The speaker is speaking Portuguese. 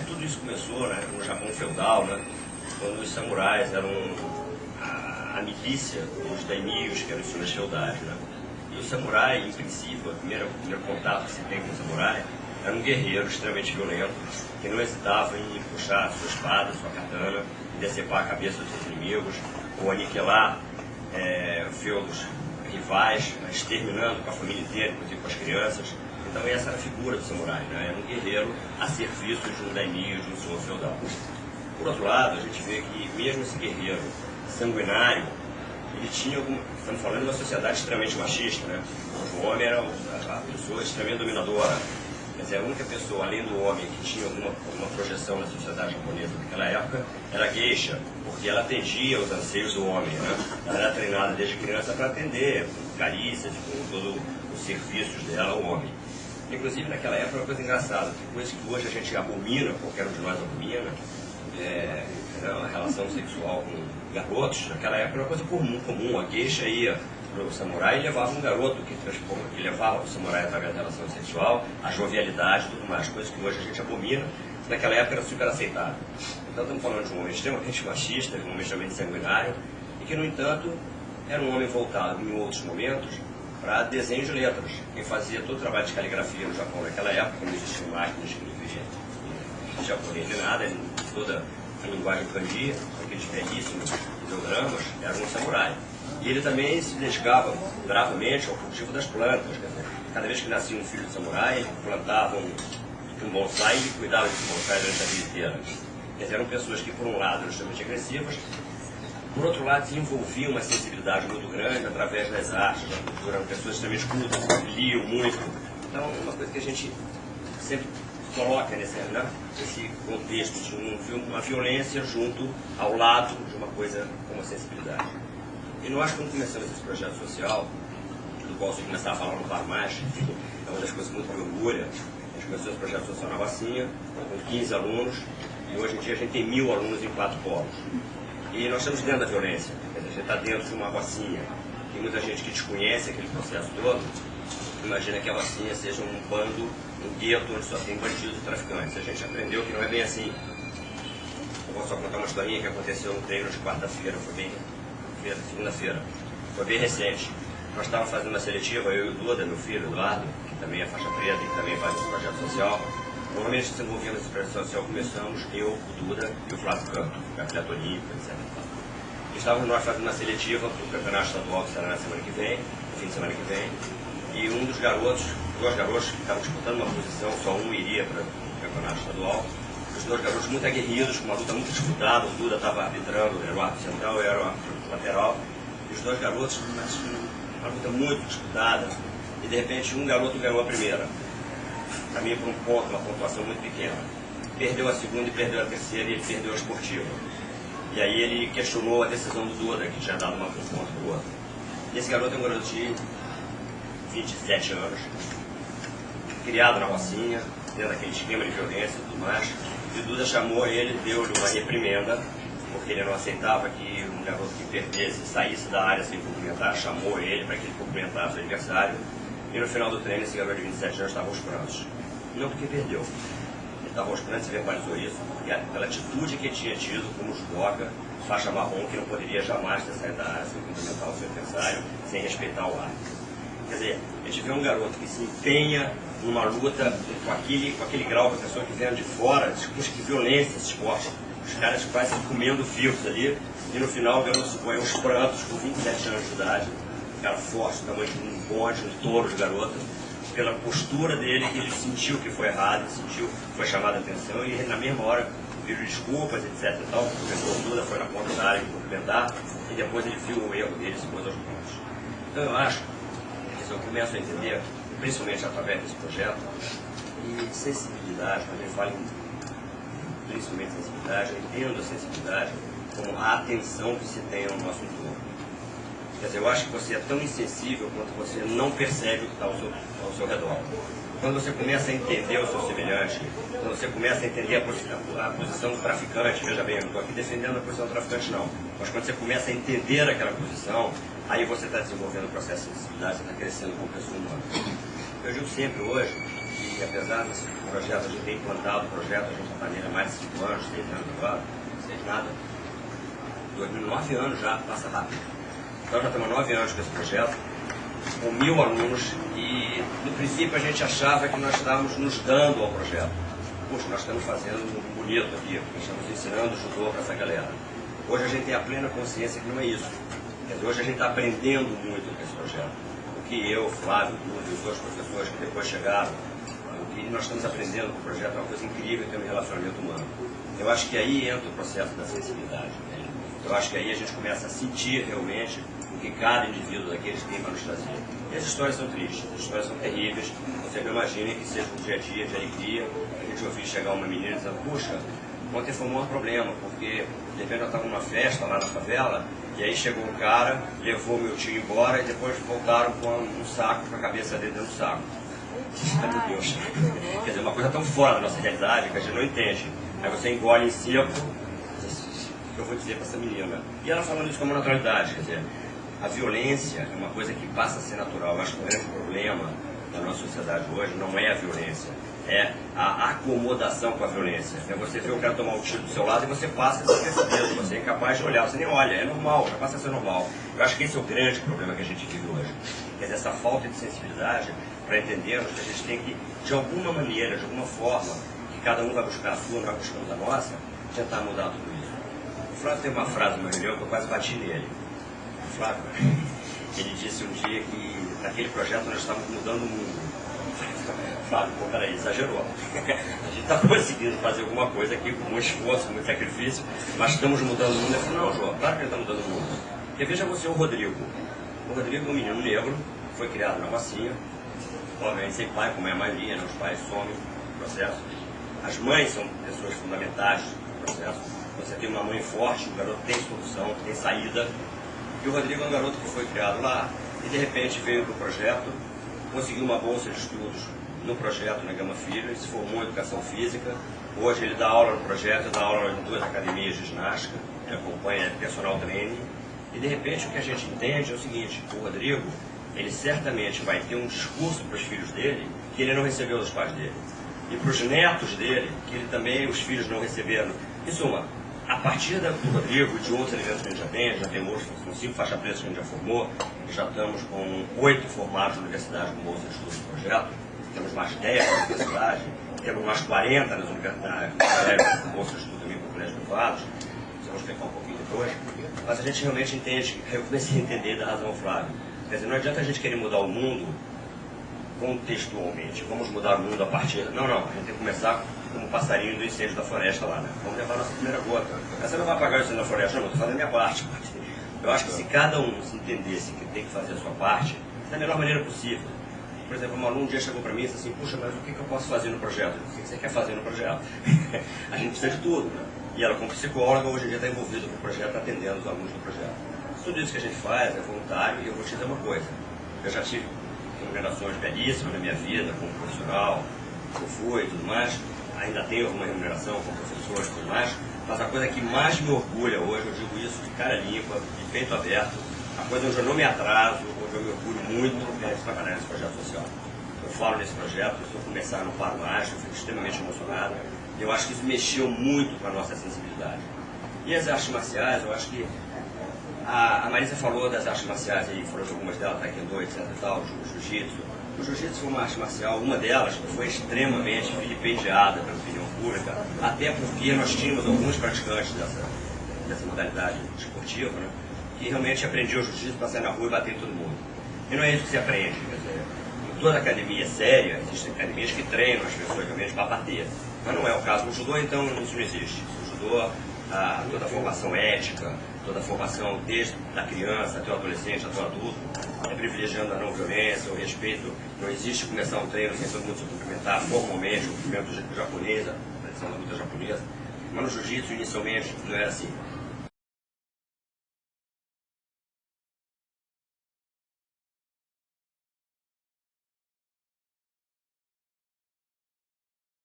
Tudo isso começou, né, no Japão feudal, né, quando os samurais eram a milícia dos daimyos, que eram os senhores feudais. Né. E o samurai, em princípio, o primeiro contato que se tem com o samurai, era um guerreiro extremamente violento, que não hesitava em puxar a sua espada, a sua katana, e decepar a cabeça dos seus inimigos, ou aniquilar feudos rivais, exterminando com a família inteira, inclusive com as crianças. Então essa era a figura do samurai, né? Era um guerreiro a serviço de um daimyo, de um senhor feudal. Por outro lado, a gente vê que mesmo esse guerreiro sanguinário, ele tinha estamos falando de uma sociedade extremamente machista, né? O homem era a pessoa extremamente dominadora. Quer dizer, a única pessoa, além do homem, que tinha alguma projeção na sociedade japonesa naquela época, era a geisha, porque ela atendia os anseios do homem, né? Ela era treinada desde criança para atender, com carícias, com todos os serviços dela ao homem. Inclusive, naquela época, uma coisa engraçada, que coisa que hoje a gente abomina, qualquer um de nós abomina, a relação sexual com garotos, naquela época era uma coisa comum. A geisha ia para o samurai e levava um garoto que levava o samurai através da relação sexual, a jovialidade e tudo mais, coisas que hoje a gente abomina, naquela época era super aceitável. Então estamos falando de um homem extremamente machista, de um homem extremamente sanguinário, e que, no entanto, era um homem voltado, em outros momentos, para desenho de letras. Quem fazia todo o trabalho de caligrafia no Japão naquela época, não existia máquina de escrever em japonês nem nada, toda a linguagem kanji, aqueles belíssimos ideogramas, era um samurai. E ele também se dedicava bravamente ao cultivo das plantas. Quer dizer, cada vez que nascia um filho de samurai, ele plantava um bonsai e cuidava desse bonsai durante a vida inteira. Quer dizer, eram pessoas que, por um lado, eram extremamente agressivas, por outro lado, desenvolviam uma sensibilidade muito grande através das artes, da cultura. Eram pessoas extremamente cultas, liam muito. Então, é uma coisa que a gente sempre coloca nesse contexto de uma violência junto ao lado de uma coisa como a sensibilidade. E nós, quando começamos esse projeto social, do qual você começava a falar no Parmach, é uma das coisas muito me orgulha, a gente começou esse projeto social na Rocinha, com 15 alunos, e hoje em dia a gente tem 1000 alunos em 4 polos. E nós estamos dentro da violência, quer dizer, a gente está dentro de uma Rocinha. Tem muita gente que desconhece aquele processo todo, imagina que a Rocinha seja um bando, um gueto onde só tem bandidos e traficantes. A gente aprendeu que não é bem assim. Eu vou só contar uma historinha que aconteceu no treino de quarta-feira, segunda-feira, foi bem recente. Nós estávamos fazendo uma seletiva, eu e o Duda, meu filho, Eduardo, que também é faixa preta e que também faz esse projeto social. Normalmente se envolvendo nesse projeto social, começamos eu, o Duda e o Flávio Canto, que é atleta olímpico, etc. Estávamos nós fazendo uma seletiva para o campeonato estadual que será na semana que vem, no fim de semana que vem, e um dos garotos, 2 garotos que estavam disputando uma posição, só um iria para o campeonato estadual, os 2 garotos muito aguerridos, com uma luta muito disputada, o Duda estava arbitrando, era o árbitro central, eu era o árbitro lateral, e os 2 garotos, uma luta muito disputada, e de repente um garoto ganhou a primeira, também por um ponto, uma pontuação muito pequena. Perdeu a segunda e perdeu a terceira, e ele perdeu a esportiva. E aí ele questionou a decisão do Duda, que tinha dado um ponto para o outro. E esse garoto é um garoto de 27 anos, criado na Rocinha, dentro daquele esquema de violência e tudo mais. E o Duda chamou ele, deu-lhe uma reprimenda, porque ele não aceitava que um garoto que perdesse, saísse da área sem cumprimentar, chamou ele para que ele cumprimentasse o adversário. E no final do treino, esse garoto de 27 anos estava aos prantos. Não porque perdeu. Ele estava aos prantos e verbalizou isso, porque pela atitude que ele tinha tido como judoca, faixa marrom, que não poderia jamais ter saído da área sem cumprimentar o seu adversário, sem respeitar o árbitro. Quer dizer, a gente vê um garoto que se empenha numa luta com aquele grau, com a pessoa que vem de fora, discute que violência esse esporte. Os caras quase comendo fios ali, e no final o garoto se põe aos prantos com 27 anos de idade, um cara forte, tamanho de um bonde, um touro de garoto, pela postura dele, que ele sentiu que foi errado, sentiu que foi chamada a atenção, e na mesma hora pediu desculpas, etc. Então, o professor Duda foi na ponta da área cumprimentar, e depois ele viu o erro dele e se pôs aos pontos. Então eu acho que eu começo a entender, principalmente através desse projeto, e sensibilidade, quando ele fala em principalmente sensibilidade, eu entendo a sensibilidade como a atenção que se tem ao nosso entorno. Quer dizer, eu acho que você é tão insensível quanto você não percebe o que está ao seu redor. Quando você começa a entender o seu semelhante, quando você começa a entender a posição do traficante, veja bem, eu não estou aqui defendendo a posição do traficante não, mas quando você começa a entender aquela posição, aí você está desenvolvendo o processo de sensibilidade, você está crescendo como pessoa humana. Eu digo sempre hoje que que apesar desse projeto, a gente ter implantado o projeto, a gente está nele há mais de 5 anos, 6 anos agora, não sei de nada. 9 anos já, passa rápido. Então já estamos há 9 anos com esse projeto, com 1000 alunos, e no princípio a gente achava que nós estávamos nos dando ao projeto. Puxa, nós estamos fazendo um bonito aqui, nós estamos ensinando judô para essa galera. Hoje a gente tem a plena consciência que não é isso. Quer dizer, hoje a gente está aprendendo muito com esse projeto. O que eu, Flávio, Dudu e os outros professores que depois chegaram, o que nós estamos aprendendo com o projeto é uma coisa incrível em termos de relacionamento humano. Eu acho que aí entra o processo da sensibilidade. Eu acho que aí a gente começa a sentir realmente o que cada indivíduo daqueles tem para nos trazer. E as histórias são tristes, as histórias são terríveis. Você não imagina que seja um dia a dia de alegria. A gente ouviu chegar uma menina dizendo, puxa, ontem foi um maior problema, porque de repente nós estávamos numa festa lá na favela, e aí chegou um cara, levou meu tio embora e depois voltaram com um saco, com a cabeça dele dentro do saco. Ai meu Deus. Quer dizer, uma coisa tão fora da nossa realidade que a gente não entende. Aí você engole em seco, o que eu vou dizer para essa menina? E ela falando isso com uma naturalidade, quer dizer, a violência é uma coisa que passa a ser natural. Eu acho que o grande problema da nossa sociedade hoje não é a violência, é a acomodação com a violência. É você ver o cara tomar um tiro do seu lado e você passa despercebido, você é incapaz de olhar, você nem olha, é normal, já passa a ser normal. Eu acho que esse é o grande problema que a gente vive hoje. Quer dizer, essa falta de sensibilidade para entendermos que a gente tem que, de alguma maneira, de alguma forma, que cada um vai buscar a sua, nós buscamos a nossa, tentar mudar tudo isso. O Flávio tem uma frase no meu reunião que eu quase bati nele. O Flávio, ele disse um dia que naquele projeto nós estávamos mudando o mundo. Flávio, pô, peraí, exagerou. A gente está conseguindo fazer alguma coisa aqui com muito esforço, com muito sacrifício, mas estamos mudando o mundo. Eu falei, não, João, claro que ele está mudando o mundo. Porque veja você o Rodrigo. O Rodrigo é um menino negro, foi criado na Rocinha, obviamente sem pai, como é a maioria, né? Os pais somem no processo. As mães são pessoas fundamentais no processo. Você tem uma mãe forte, o garoto tem solução, tem saída. E o Rodrigo é um garoto que foi criado lá e de repente veio para o projeto, conseguiu uma bolsa de estudos no projeto na Gama Filho, se formou em Educação Física. Hoje ele dá aula no projeto, dá aula em 2 academias de ginástica, ele acompanha personal training. E de repente o que a gente entende é o seguinte, o Rodrigo, ele certamente vai ter um discurso para os filhos dele que ele não recebeu dos pais dele. E para os netos dele, que ele também, os filhos não receberam. Em suma, a partir do Rodrigo e de outros elementos que a gente já tem hoje, são 5 faixas pretas que a gente já formou, já estamos com 8 formados na universidade com bolsa de estudos do projeto, temos mais 10 na universidade, temos mais 40 nas universidades com bolsa de estudo também por colégios privados, vamos explicar um pouquinho depois, mas a gente realmente entende, eu comecei a entender da razão Flávio. Quer dizer, não adianta a gente querer mudar o mundo contextualmente, vamos mudar o mundo a partir... Não, a gente tem que começar como o passarinho do incêndio da floresta lá, né? Vamos levar a nossa primeira gota. Você não vai apagar o incêndio da floresta, não, eu estou fazendo a minha parte. Eu acho que se cada um se entendesse que tem que fazer a sua parte, da melhor maneira possível. Por exemplo, um aluno um dia chegou para mim e disse assim, puxa, mas o que eu posso fazer no projeto? O que você quer fazer no projeto? A gente precisa de tudo, né? E ela, como psicóloga, hoje em dia está envolvida com o projeto, atendendo os alunos do projeto. Tudo isso que a gente faz é voluntário, e eu vou te dizer uma coisa. Eu já tive remunerações belíssimas na minha vida, como profissional, que eu fui e tudo mais. Ainda tenho alguma remuneração como professor e tudo mais. Mas a coisa que mais me orgulha hoje, eu digo isso de cara limpa, de peito aberto, a coisa onde eu não me atraso, onde eu me orgulho muito, é de trabalhar nesse projeto social. Eu falo nesse projeto, se eu começar não paro mais, eu fico extremamente emocionado. E eu acho que isso mexeu muito com a nossa sensibilidade. E as artes marciais, eu acho que a Marisa falou das artes marciais aí, falou de algumas delas, taekwondo, etc e tal, jiu-jitsu. O jiu-jitsu foi uma arte marcial, uma delas que foi extremamente vilipendiada pela opinião pública, até porque nós tínhamos alguns praticantes dessa modalidade esportiva, né, que realmente aprendiam o jiu-jitsu para sair na rua e bater em todo mundo. E não é isso que se aprende, quer dizer, em toda academia séria, existem academias que treinam as pessoas realmente para bater. Mas não é o caso. No judô, então, isso não existe. No judô, toda a formação ética, toda a formação desde a criança até o adolescente, até o adulto, é privilegiando a não violência, o respeito. Não existe começar um treino sem todo mundo se cumprimentar formalmente, o cumprimento japonês, a tradição da luta japonesa. Mas no jiu-jitsu, inicialmente, não era assim.